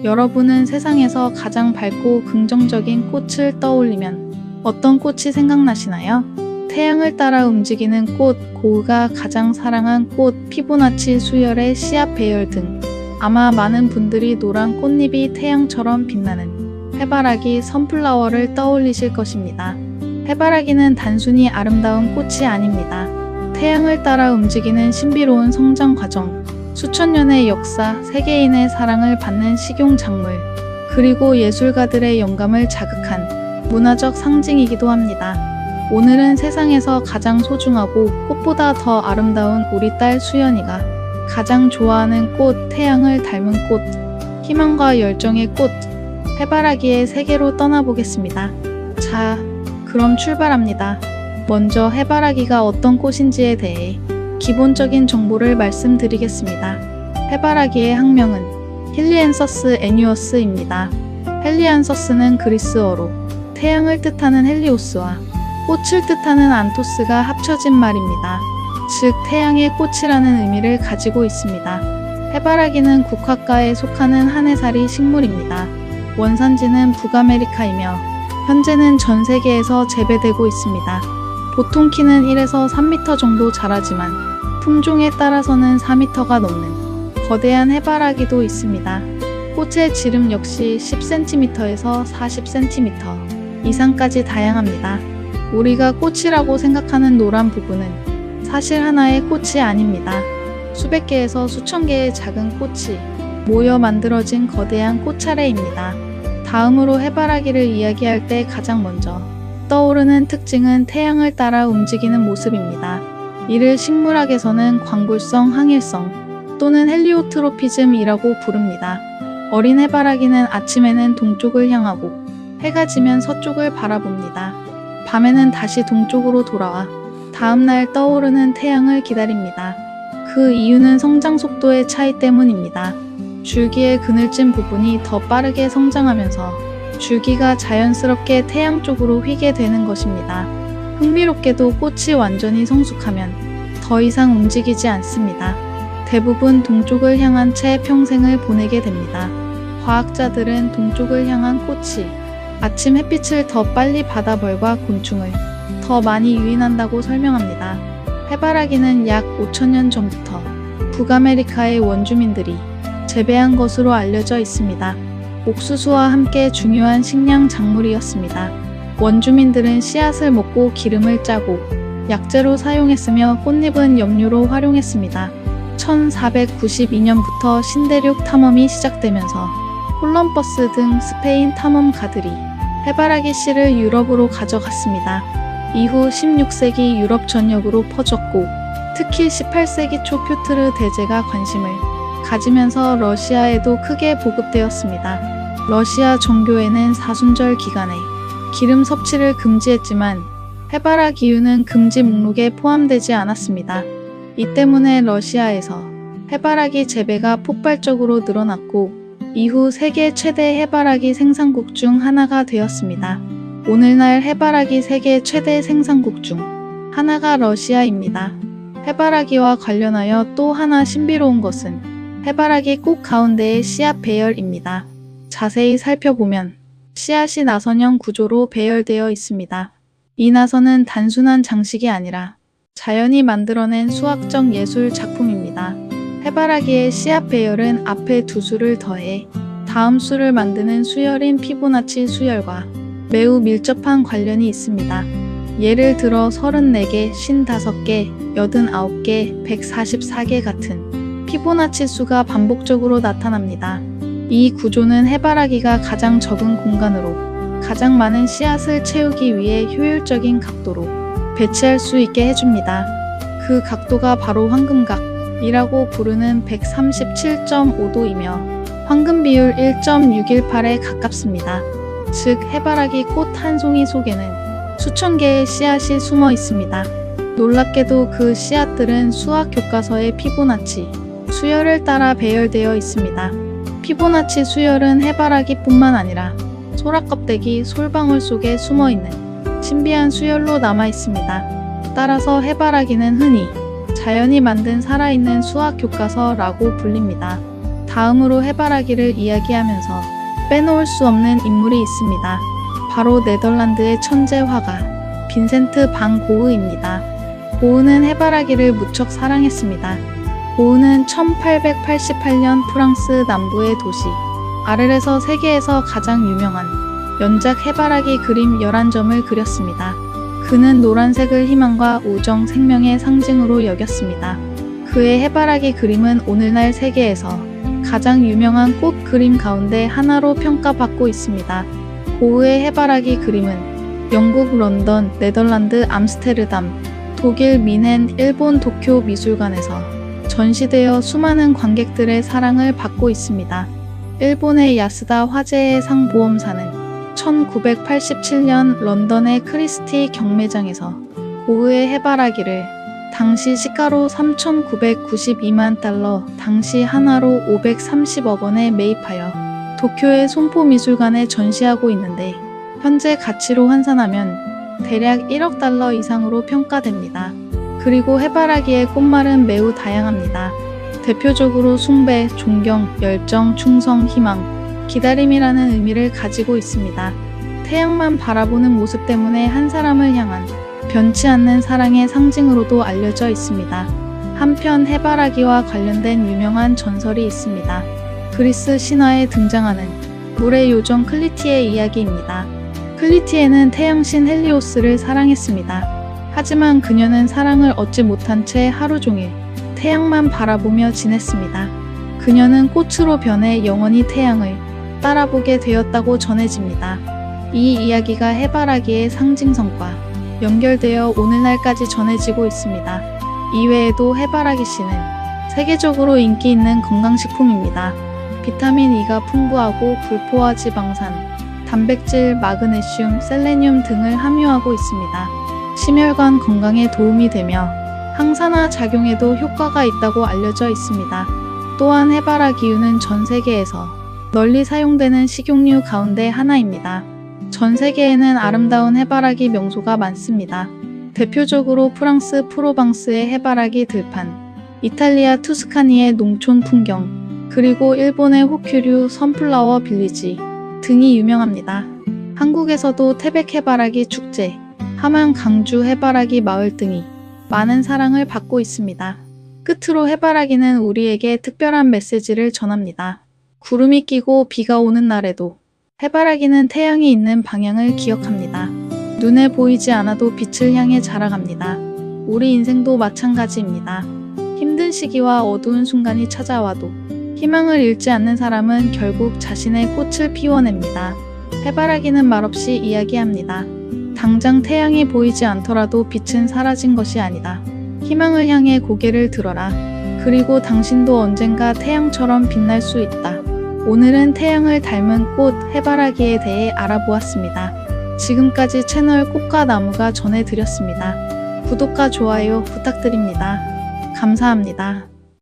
여러분은 세상에서 가장 밝고 긍정적인 꽃을 떠올리면 어떤 꽃이 생각나시나요? 태양을 따라 움직이는 꽃, 고흐가 가장 사랑한 꽃, 피보나치 수열의 씨앗 배열 등 아마 많은 분들이 노란 꽃잎이 태양처럼 빛나는 해바라기 선플라워를 떠올리실 것입니다. 해바라기는 단순히 아름다운 꽃이 아닙니다. 태양을 따라 움직이는 신비로운 성장 과정, 수천 년의 역사, 세계인의 사랑을 받는 식용작물, 그리고 예술가들의 영감을 자극한 문화적 상징이기도 합니다. 오늘은 세상에서 가장 소중하고 꽃보다 더 아름다운 우리 딸 수연이가 가장 좋아하는 꽃, 태양을 닮은 꽃, 희망과 열정의 꽃, 해바라기의 세계로 떠나보겠습니다. 자, 그럼 출발합니다. 먼저 해바라기가 어떤 꽃인지에 대해 기본적인 정보를 말씀드리겠습니다. 해바라기의 학명은 힐리앤서스 애뉴어스입니다. 헬리안서스는 그리스어로 태양을 뜻하는 헬리오스와 꽃을 뜻하는 안토스가 합쳐진 말입니다. 즉 태양의 꽃이라는 의미를 가지고 있습니다. 해바라기는 국화과에 속하는 한해살이 식물입니다. 원산지는 북아메리카이며 현재는 전 세계에서 재배되고 있습니다. 보통 키는 1에서 3m 정도 자라지만 품종에 따라서는 4m가 넘는 거대한 해바라기도 있습니다. 꽃의 지름 역시 10cm에서 40cm 이상까지 다양합니다. 우리가 꽃이라고 생각하는 노란 부분은 사실 하나의 꽃이 아닙니다. 수백 개에서 수천 개의 작은 꽃이 모여 만들어진 거대한 꽃차례입니다. 다음으로 해바라기를 이야기할 때 가장 먼저 떠오르는 특징은 태양을 따라 움직이는 모습입니다. 이를 식물학에서는 광불성, 항일성 또는 헬리오트로피즘이라고 부릅니다. 어린 해바라기는 아침에는 동쪽을 향하고 해가 지면 서쪽을 바라봅니다. 밤에는 다시 동쪽으로 돌아와 다음날 떠오르는 태양을 기다립니다. 그 이유는 성장 속도의 차이 때문입니다. 줄기의 그늘진 부분이 더 빠르게 성장하면서 줄기가 자연스럽게 태양 쪽으로 휘게 되는 것입니다. 흥미롭게도 꽃이 완전히 성숙하면 더 이상 움직이지 않습니다. 대부분 동쪽을 향한 채 평생을 보내게 됩니다. 과학자들은 동쪽을 향한 꽃이 아침 햇빛을 더 빨리 받아 벌과 곤충을 더 많이 유인한다고 설명합니다. 해바라기는 약 5,000년 전부터 북아메리카의 원주민들이 재배한 것으로 알려져 있습니다. 옥수수와 함께 중요한 식량 작물이었습니다. 원주민들은 씨앗을 먹고 기름을 짜고 약재로 사용했으며 꽃잎은 염료로 활용했습니다. 1492년부터 신대륙 탐험이 시작되면서 콜럼버스 등 스페인 탐험가들이 해바라기 씨를 유럽으로 가져갔습니다. 이후 16세기 유럽 전역으로 퍼졌고 특히 18세기 초 퓨트르 대제가 관심을 가지면서 러시아에도 크게 보급되었습니다. 러시아 정교회는 사순절 기간에 기름 섭취를 금지했지만 해바라기유는 금지 목록에 포함되지 않았습니다. 이 때문에 러시아에서 해바라기 재배가 폭발적으로 늘어났고 이후 세계 최대 해바라기 생산국 중 하나가 되었습니다. 오늘날 해바라기 세계 최대 생산국 중 하나가 러시아입니다. 해바라기와 관련하여 또 하나 신비로운 것은 해바라기 꽃 가운데의 씨앗 배열입니다. 자세히 살펴보면 씨앗이 나선형 구조로 배열되어 있습니다. 이 나선은 단순한 장식이 아니라 자연이 만들어낸 수학적 예술 작품입니다. 해바라기의 씨앗 배열은 앞에 두 수를 더해 다음 수를 만드는 수열인 피보나치 수열과 매우 밀접한 관련이 있습니다. 예를 들어 34개, 55개, 89개, 144개 같은 피보나치 수가 반복적으로 나타납니다. 이 구조는 해바라기가 가장 적은 공간으로 가장 많은 씨앗을 채우기 위해 효율적인 각도로 배치할 수 있게 해줍니다. 그 각도가 바로 황금각이라고 부르는 137.5도이며 황금 비율 1.618에 가깝습니다. 즉 해바라기 꽃 한 송이 속에는 수천 개의 씨앗이 숨어 있습니다. 놀랍게도 그 씨앗들은 수학 교과서의 피보나치 수열을 따라 배열되어 있습니다. 피보나치 수열은 해바라기뿐만 아니라 소라 껍데기, 솔방울 속에 숨어있는 신비한 수열로 남아 있습니다. 따라서 해바라기는 흔히 자연이 만든 살아있는 수학 교과서라고 불립니다. 다음으로 해바라기를 이야기하면서 빼놓을 수 없는 인물이 있습니다. 바로 네덜란드의 천재 화가 빈센트 반 고흐입니다. 고흐는 해바라기를 무척 사랑했습니다. 고흐는 1888년 프랑스 남부의 도시 아르에서 세계에서 가장 유명한 연작 해바라기 그림 11점을 그렸습니다. 그는 노란색을 희망과 우정, 생명의 상징으로 여겼습니다. 그의 해바라기 그림은 오늘날 세계에서 가장 유명한 꽃 그림 가운데 하나로 평가받고 있습니다. 고흐의 해바라기 그림은 영국 런던, 네덜란드 암스테르담, 독일 미넨, 일본 도쿄 미술관에서 전시되어 수많은 관객들의 사랑을 받고 있습니다. 일본의 야스다 화재의 상보험사는 1987년 런던의 크리스티 경매장에서 고흐의 해바라기를 당시 시가로 3,992만 달러, 당시 하나로 530억 원에 매입하여 도쿄의 손포미술관에 전시하고 있는데 현재 가치로 환산하면 대략 1억 달러 이상으로 평가됩니다. 그리고 해바라기의 꽃말은 매우 다양합니다. 대표적으로 숭배, 존경, 열정, 충성, 희망, 기다림이라는 의미를 가지고 있습니다. 태양만 바라보는 모습 때문에 한 사람을 향한 변치 않는 사랑의 상징으로도 알려져 있습니다. 한편 해바라기와 관련된 유명한 전설이 있습니다. 그리스 신화에 등장하는 물의 요정 클리티의 이야기입니다. 클리티에는 태양신 헬리오스를 사랑했습니다. 하지만 그녀는 사랑을 얻지 못한 채 하루 종일 태양만 바라보며 지냈습니다. 그녀는 꽃으로 변해 영원히 태양을 따라보게 되었다고 전해집니다. 이 이야기가 해바라기의 상징성과 연결되어 오늘날까지 전해지고 있습니다. 이외에도 해바라기 씨는 세계적으로 인기 있는 건강식품입니다. 비타민 E가 풍부하고 불포화 지방산, 단백질, 마그네슘, 셀레늄 등을 함유하고 있습니다. 심혈관 건강에 도움이 되며 항산화 작용에도 효과가 있다고 알려져 있습니다. 또한 해바라기유는 전 세계에서 널리 사용되는 식용유 가운데 하나입니다. 전 세계에는 아름다운 해바라기 명소가 많습니다. 대표적으로 프랑스 프로방스의 해바라기 들판, 이탈리아 투스카니의 농촌 풍경, 그리고 일본의 호큐류 선플라워 빌리지 등이 유명합니다. 한국에서도 태백 해바라기 축제, 함양 강주 해바라기 마을 등이 많은 사랑을 받고 있습니다. 끝으로 해바라기는 우리에게 특별한 메시지를 전합니다. 구름이 끼고 비가 오는 날에도 해바라기는 태양이 있는 방향을 기억합니다. 눈에 보이지 않아도 빛을 향해 자라갑니다. 우리 인생도 마찬가지입니다. 힘든 시기와 어두운 순간이 찾아와도 희망을 잃지 않는 사람은 결국 자신의 꽃을 피워냅니다. 해바라기는 말없이 이야기합니다. 당장 태양이 보이지 않더라도 빛은 사라진 것이 아니다. 희망을 향해 고개를 들어라. 그리고 당신도 언젠가 태양처럼 빛날 수 있다. 오늘은 태양을 닮은 꽃 해바라기에 대해 알아보았습니다. 지금까지 채널 꽃과 나무가 전해드렸습니다. 구독과 좋아요 부탁드립니다. 감사합니다.